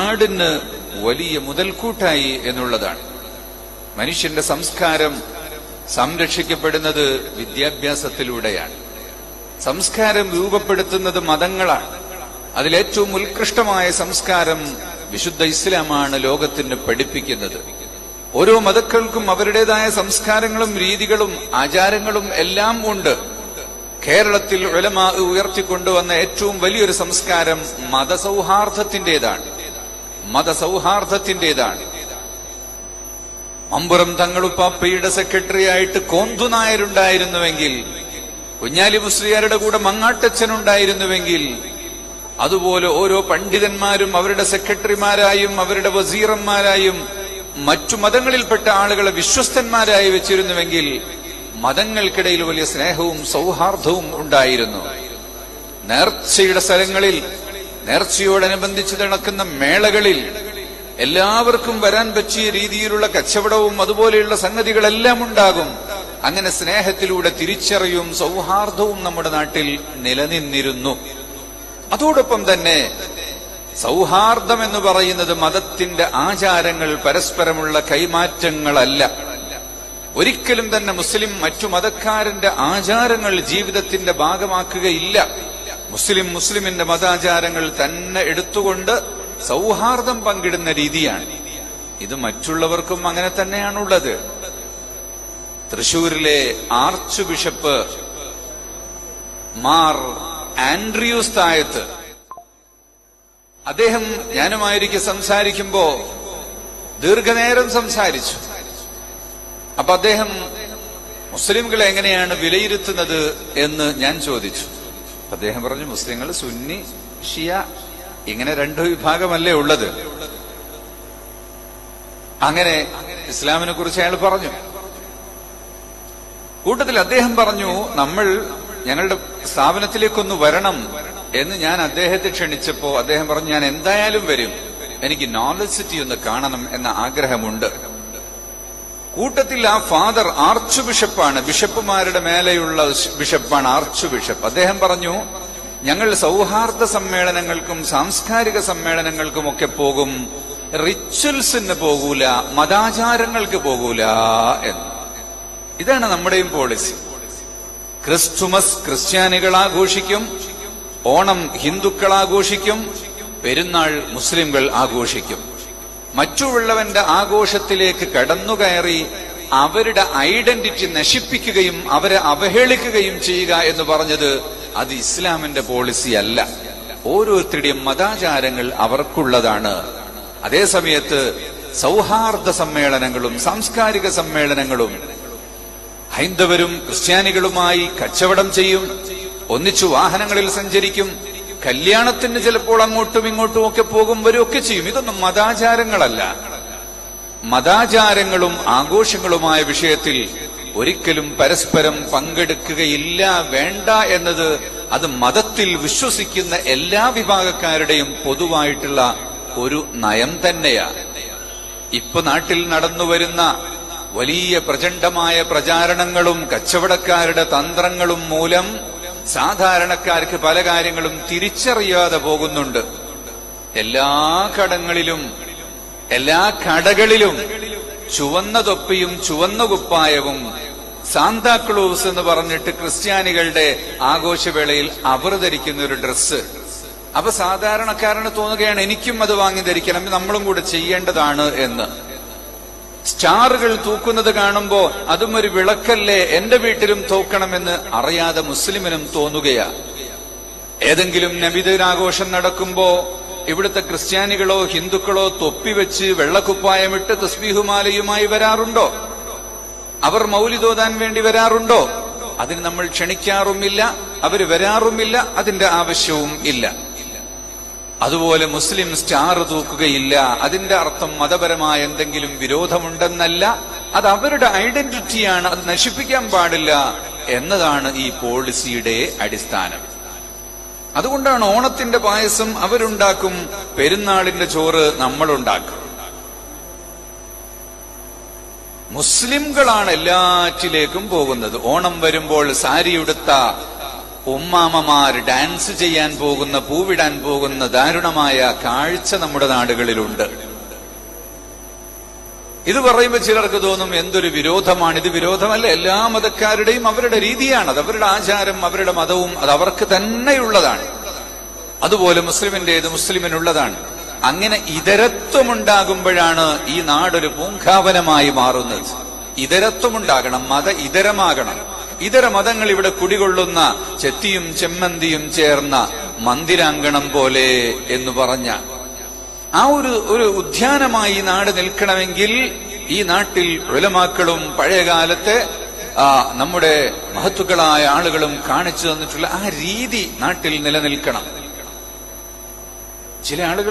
നാടിന് വലിയ മുതൽക്കൂട്ടായി എന്നുള്ളതാണ്. മനുഷ്യന്റെ സംസ്കാരം സംരക്ഷിക്കപ്പെടുന്നത് വിദ്യാഭ്യാസത്തിലൂടെയാണ്. സംസ്കാരം രൂപപ്പെടുത്തുന്നത് മതങ്ങളാണ്. അതിലേറ്റവും ഉത്കൃഷ്ടമായ സംസ്കാരം വിശുദ്ധ ഇസ്ലാമാണ് ലോകത്തിന് പഠിപ്പിക്കുന്നത്. ഓരോ മതങ്ങൾക്കും അവരുടേതായ സംസ്കാരങ്ങളും രീതികളും ആചാരങ്ങളും എല്ലാം ഉണ്ട്. കേരളത്തിൽ ഉലമാ ഉയർത്തിക്കൊണ്ടുവന്ന ഏറ്റവും വലിയൊരു സംസ്കാരം മതസൗഹാർദ്ദത്തിന്റേതാണ്. മമ്പുറം തങ്ങളുപ്പാപ്പയുടെ സെക്രട്ടറി ആയിട്ട് കോന്തു നായരുണ്ടായിരുന്നുവെങ്കിൽ, കുഞ്ഞാലി മുസ്ലിയാരുടെ കൂടെ മങ്ങാട്ടച്ചനുണ്ടായിരുന്നുവെങ്കിൽ, അതുപോലെ ഓരോ പണ്ഡിതന്മാരും അവരുടെ സെക്രട്ടറിമാരായും അവരുടെ വസീറന്മാരായും മറ്റു മതങ്ങളിൽപ്പെട്ട ആളുകളെ വിശ്വസ്തന്മാരായി വെച്ചിരുന്നുവെങ്കിൽ മതങ്ങൾക്കിടയിൽ വലിയ സ്നേഹവും സൗഹാർദ്ദവും ഉണ്ടായിരുന്നു. നേർച്ചയുടെ സ്ഥലങ്ങളിൽ, നേർച്ചയോടനുബന്ധിച്ച് നടക്കുന്ന മേളകളിൽ എല്ലാവർക്കും വരാൻ പറ്റിയ രീതിയിലുള്ള കച്ചവടവും അതുപോലെയുള്ള സംഗതികളെല്ലാം ഉണ്ടാകും. അങ്ങനെ സ്നേഹത്തിലൂടെ തിരിച്ചറിയും സൗഹാർദ്ദവും നമ്മുടെ നാട്ടിൽ നിലനിന്നിരുന്നു. അതോടൊപ്പം തന്നെ സൗഹാർദ്ദം എന്ന് പറയുന്നത് മതത്തിന്റെ ആചാരങ്ങൾ പരസ്പരമുള്ള കൈമാറ്റങ്ങളല്ല. ഒരിക്കലും തന്നെ മുസ്ലിം മറ്റു മതക്കാരന്റെ ആചാരങ്ങൾ ജീവിതത്തിന്റെ ഭാഗമാക്കുകയില്ല. മുസ്ലിമിന്റെ മതാചാരങ്ങൾ തന്നെ എടുത്തുകൊണ്ട് സൗഹാർദ്ദം പങ്കിടുന്ന രീതിയാണ് ഇത്. മറ്റുള്ളവർക്കും അങ്ങനെ തന്നെയാണുള്ളത്. തൃശൂരിലെ ആർച്ച് ബിഷപ്പ് മാർ ആൻഡ്രിയൂസ് തായത്ത്, അദ്ദേഹം ഞാനുമായിരിക്കും സംസാരിക്കുമ്പോ ദീർഘനേരം സംസാരിച്ചു. അപ്പൊ അദ്ദേഹം മുസ്ലിംകളെ എങ്ങനെയാണ് വിലയിരുത്തുന്നത് എന്ന് ഞാൻ ചോദിച്ചു. അദ്ദേഹം പറഞ്ഞു, മുസ്ലിങ്ങൾ സുന്നി ഷിയ ഇങ്ങനെ രണ്ടു വിഭാഗമല്ലേ ഉള്ളത്. അങ്ങനെ ഇസ്ലാമിനെ കുറിച്ച് അയാൾ പറഞ്ഞു. കൂട്ടത്തിൽ അദ്ദേഹം പറഞ്ഞു, ഞങ്ങളുടെ സ്ഥാപനത്തിലേക്കൊന്ന് വരണം എന്ന് ഞാൻ അദ്ദേഹത്തെ ക്ഷണിച്ചപ്പോ അദ്ദേഹം പറഞ്ഞു, ഞാൻ എന്തായാലും വരും, എനിക്ക് നോളജ് സിറ്റി ഒന്ന് കാണണം എന്ന ആഗ്രഹമുണ്ട്. കൂട്ടത്തിൽ ആ ഫാദർ ആർച്ച് ബിഷപ്പാണ്, ബിഷപ്പുമാരുടെ മേലെയുള്ള ബിഷപ്പാണ് ആർച്ച് ബിഷപ്പ്. അദ്ദേഹം പറഞ്ഞു, ഞങ്ങൾ സൗഹാർദ്ദ സമ്മേളനങ്ങൾക്കും സാംസ്കാരിക സമ്മേളനങ്ങൾക്കും ഒക്കെ പോകും, റിച്വൽസിന് പോകൂല, മതാചാരങ്ങൾക്ക് പോകൂല എന്ന്. ഇതാണ് നമ്മുടെയും പോളിസി. ക്രിസ്തുമസ് ക്രിസ്ത്യാനികൾ ആഘോഷിക്കും, ഓണം ഹിന്ദുക്കൾ ആഘോഷിക്കും, പെരുന്നാൾ മുസ്ലിംകൾ ആഘോഷിക്കും. മറ്റുള്ളവന്റെ ആഘോഷത്തിലേക്ക് കടന്നുകയറി അവരുടെ ഐഡന്റിറ്റി നശിപ്പിക്കുകയും അവരെ അവഹേളിക്കുകയും ചെയ്യുക എന്ന് പറഞ്ഞത് അത് ഇസ്ലാമിന്റെ പോളിസി അല്ല. ഓരോരുത്തരുടെയും മതാചാരങ്ങൾ അവർക്കുള്ളതാണ്. അതേസമയത്ത് സൗഹാർദ്ദ സമ്മേളനങ്ങളും സാംസ്കാരിക സമ്മേളനങ്ങളും ഹൈന്ദവരും ക്രിസ്ത്യാനികളുമായി കച്ചവടം ചെയ്യും, ഒന്നിച്ചു വാഹനങ്ങളിൽ സഞ്ചരിക്കും, കല്യാണത്തിന് ചിലപ്പോൾ അങ്ങോട്ടും ഇങ്ങോട്ടും ഒക്കെ പോകും, വരും ചെയ്യും. ഇതൊന്നും മതാചാരങ്ങളല്ല. മതാചാരങ്ങളും ആഘോഷങ്ങളുമായ വിഷയത്തിൽ ഒരിക്കലും പരസ്പരം പങ്കെടുക്കുകയില്ല, വേണ്ട എന്നത് അത് മതത്തിൽ വിശ്വസിക്കുന്ന എല്ലാ വിഭാഗക്കാരുടെയും പൊതുവായിട്ടുള്ള ഒരു നയം തന്നെയാണ്. ഇപ്പൊ നാട്ടിൽ നടന്നുവരുന്ന വലിയ പ്രചണ്ഡമായ പ്രചാരണങ്ങളും കച്ചവടക്കാരുടെ തന്ത്രങ്ങളും മൂലം സാധാരണക്കാർക്ക് പല കാര്യങ്ങളും തിരിച്ചറിയാതെ പോകുന്നുണ്ട്. എല്ലാ കടകളിലും എല്ലാ കടകളിലും ചുവന്ന തൊപ്പിയും ചുവന്ന കുപ്പായവും സാന്താക്ലോസ് എന്ന് പറഞ്ഞിട്ട് ക്രിസ്ത്യാനികളുടെ ആഘോഷവേളയിൽ അവർ ധരിക്കുന്ന ഒരു ഡ്രസ്സ്. അപ്പൊ സാധാരണക്കാരന് തോന്നുകയാണ്, എനിക്കും അത് വാങ്ങി ധരിക്കണം, നമ്മളും കൂടെ ചെയ്യേണ്ടതാണ് എന്ന്. സ്റ്റാറുകൾ തൂക്കുന്നത് കാണുമ്പോ അതും ഒരു വിളക്കല്ലേ, എന്റെ വീട്ടിലും തൂക്കണമെന്ന് അറിയാതെ മുസ്ലിമിനും തോന്നുകയാ. ഏതെങ്കിലും നബിദിനാഘോഷം നടക്കുമ്പോ ഇവിടുത്തെ ക്രിസ്ത്യാനികളോ ഹിന്ദുക്കളോ തൊപ്പിവെച്ച് വെള്ളക്കുപ്പായമിട്ട് തസ്ബീഹുമാലയുമായി വരാറുണ്ടോ? അവർ മൗലിദോദാൻ വേണ്ടി വരാറുണ്ടോ? അതിന് നമ്മൾ ക്ഷണിക്കാറുമില്ല, അവര് വരാറുമില്ല, അതിന്റെ ആവശ്യവും ഇല്ല. അതുപോലെ മുസ്ലിം സ്റ്റാർ തൂക്കുകയില്ല. അതിന്റെ അർത്ഥം മതപരമായ എന്തെങ്കിലും വിരോധമുണ്ടെന്നല്ല, അത് അവരുടെ ഐഡന്റിറ്റിയാണ്, അത് നശിപ്പിക്കാൻ പാടില്ല എന്നതാണ് ഈ പോളിസിയുടെ അടിസ്ഥാനം. അതുകൊണ്ടാണ് ഓണത്തിന്റെ പായസം അവരുണ്ടാക്കും, പെരുന്നാളിന്റെ ചോറ് നമ്മളുണ്ടാക്കും. മുസ്ലിംകളാണ് എല്ലാറ്റിലേക്കും പോകുന്നത്. ഓണം വരുമ്പോൾ സാരിയുടുത്ത ഉമ്മാമമാർ ഡാൻസ് ചെയ്യാൻ പോകുന്ന, പൂവിടാൻ പോകുന്ന ദാരുണമായ കാഴ്ച നമ്മുടെ നാടുകളിലുണ്ട്. ഇത് പറയുമ്പോൾ ചിലർക്ക് തോന്നും എന്തൊരു വിരോധമാണ്. ഇത് വിരോധമല്ല, എല്ലാ മതക്കാരുടെയും അവരുടെ രീതിയാണ്, അത് അവരുടെ ആചാരം, അവരുടെ മതവും, അത് അവർക്ക് തന്നെയുള്ളതാണ്. അതുപോലെ മുസ്ലിമിന്റേത് മുസ്ലിമിനുള്ളതാണ്. അങ്ങനെ ഇതരത്വമുണ്ടാകുമ്പോഴാണ് ഈ നാടൊരു പൂങ്കാവനമായി മാറുന്നത്. ഇതരത്വമുണ്ടാകണം, മത ഇതരമാകണം. ഇതര മതങ്ങൾ ഇവിടെ കുടികൊള്ളുന്ന ചെത്തിയും ചെമ്മന്തിയും ചേർന്ന മന്ദിരാങ്കണം പോലെ എന്ന് പറഞ്ഞ ആ ഒരു ഉദ്യാനമായി ഈ നാട് നിൽക്കണമെങ്കിൽ ഈ നാട്ടിൽ ഉലമാക്കളും പഴയകാലത്തെ നമ്മുടെ മഹത്തുക്കളായ ആളുകളും കാണിച്ചു തന്നിട്ടുള്ള ആ രീതി നാട്ടിൽ നിലനിൽക്കണം. ചില ആളുകൾ